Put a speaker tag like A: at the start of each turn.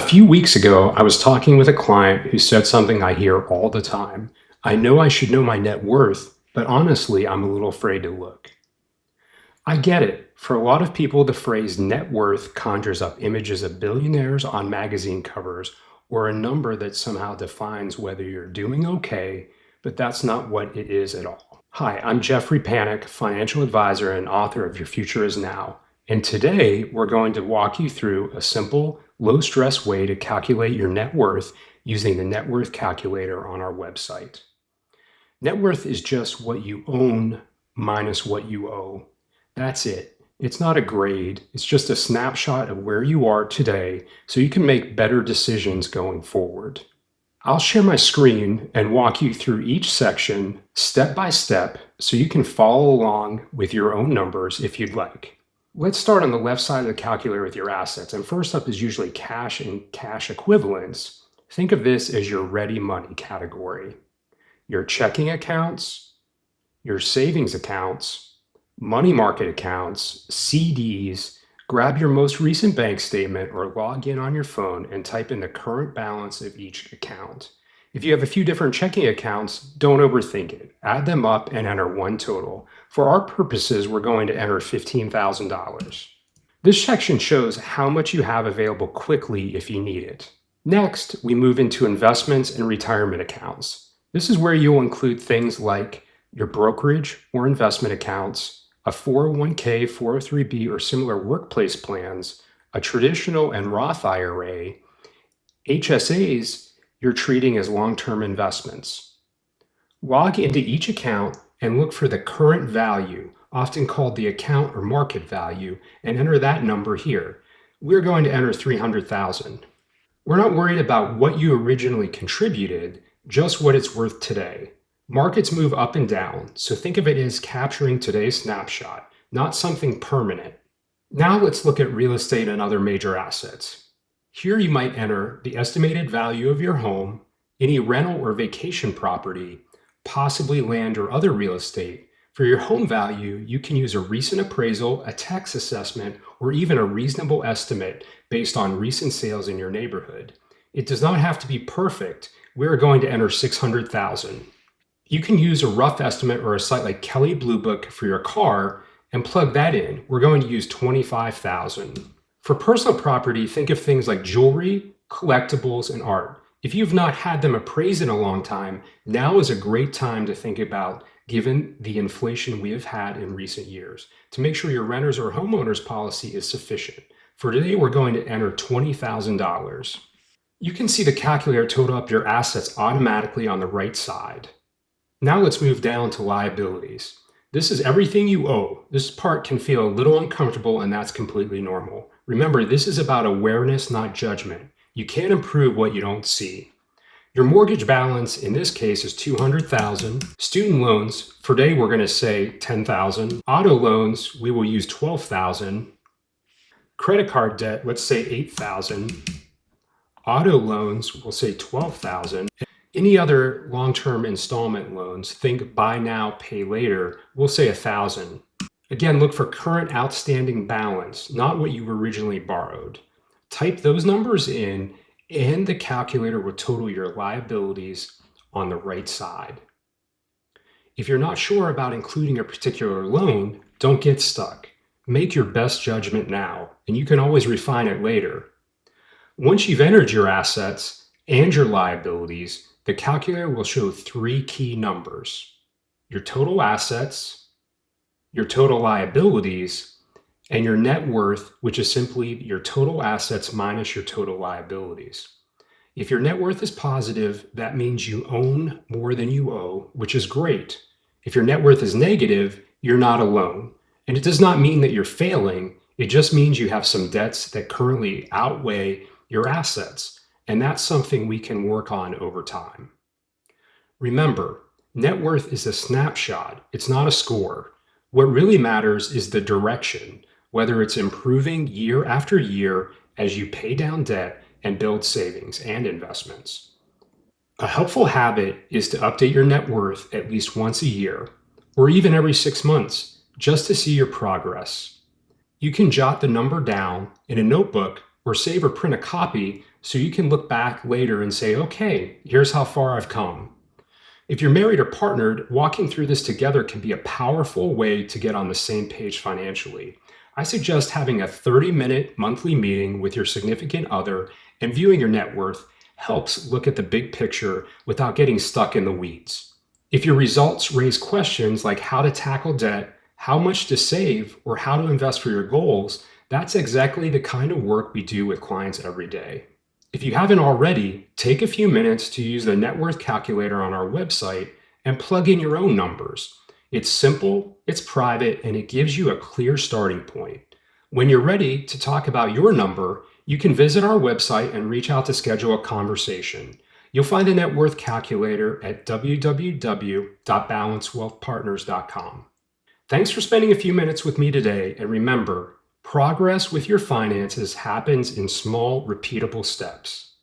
A: few weeks ago, I was talking with a client who said something I hear all the time. I know I should know my net worth, but honestly, I'm a little afraid to look. I get it. For a lot of people, the phrase net worth conjures up images of billionaires on magazine covers or a number that somehow defines whether you're doing okay, but that's not what it is at all. Hi, I'm Jeffrey Panic, financial advisor and author of Your Future Is Now. And today we're going to walk you through a simple, low stress way to calculate your net worth using the net worth calculator on our website. Net worth is just what you own minus what you owe. That's it. It's not a grade, it's just a snapshot of where you are today so you can make better decisions going forward. I'll share my screen and walk you through each section step by step so you can follow along with your own numbers if you'd like. Let's start on the left side of the calculator with your assets. And first up is usually cash and cash equivalents. Think of this as your ready money category. Your checking accounts, your savings accounts, money market accounts, CDs. Grab your most recent bank statement or log in on your phone and type in the current balance of each account. If you have a few different checking accounts, don't overthink it. Add them up and enter one total. For our purposes, we're going to enter $15,000. This section shows how much you have available quickly if you need it. Next, we move into investments and retirement accounts. This is where you'll include things like your brokerage or investment accounts, a 401k, 403b, or similar workplace plans, a traditional and Roth IRA, HSAs you're treating as long-term investments. Log into each account and look for the current value, often called the account or market value, and enter that number here. We're going to enter $300,000. We're not worried about what you originally contributed, just what it's worth today. Markets move up and down, so think of it as capturing today's snapshot, not something permanent. Now let's look at real estate and other major assets. Here you might enter the estimated value of your home, any rental or vacation property, possibly land or other real estate. For your home value, you can use a recent appraisal, a tax assessment, or even a reasonable estimate based on recent sales in your neighborhood. It does not have to be perfect. We're going to enter $600,000. You can use a rough estimate or a site like Kelley Blue Book for your car and plug that in. We're going to use $25,000. For personal property, think of things like jewelry, collectibles, and art. If you've not had them appraised in a long time, now is a great time to think about, given the inflation we have had in recent years, to make sure your renter's or homeowner's policy is sufficient. For today, we're going to enter $20,000. You can see the calculator total up your assets automatically on the right side. Now let's move down to liabilities. This is everything you owe. This part can feel a little uncomfortable, and that's completely normal. Remember, this is about awareness, not judgment. You can't improve what you don't see. Your mortgage balance in this case is $200,000. Student loans, for today we're going to say $10,000. Auto loans, we will use $12,000. Credit card debt, let's say $8,000. Auto loans, we'll say $12,000. Any other long-term installment loans, think buy now, pay later, we'll say $1,000. Again, look for current outstanding balance, not what you originally borrowed. Type those numbers in, and the calculator will total your liabilities on the right side. If you're not sure about including a particular loan, don't get stuck. Make your best judgment now, and you can always refine it later. Once you've entered your assets and your liabilities, the calculator will show three key numbers: your total assets, your total liabilities, and your net worth, which is simply your total assets minus your total liabilities. If your net worth is positive, that means you own more than you owe, which is great. If your net worth is negative, you're not alone. And it does not mean that you're failing. It just means you have some debts that currently outweigh your assets. And that's something we can work on over time. Remember, net worth is a snapshot. It's not a score. What really matters is the direction, whether it's improving year after year as you pay down debt and build savings and investments. A helpful habit is to update your net worth at least once a year, or even every 6 months, just to see your progress. You can jot the number down in a notebook or save or print a copy so you can look back later and say, okay, here's how far I've come. If you're married or partnered, walking through this together can be a powerful way to get on the same page financially. I suggest having a 30-minute monthly meeting with your significant other, and viewing your net worth helps look at the big picture without getting stuck in the weeds. If your results raise questions like how to tackle debt, how much to save, or how to invest for your goals, that's exactly the kind of work we do with clients every day. If you haven't already, take a few minutes to use the net worth calculator on our website and plug in your own numbers. It's simple, it's private, and it gives you a clear starting point. When you're ready to talk about your number, you can visit our website and reach out to schedule a conversation. You'll find the net worth calculator at www.balancewealthpartners.com. Thanks for spending a few minutes with me today, and remember, progress with your finances happens in small, repeatable steps.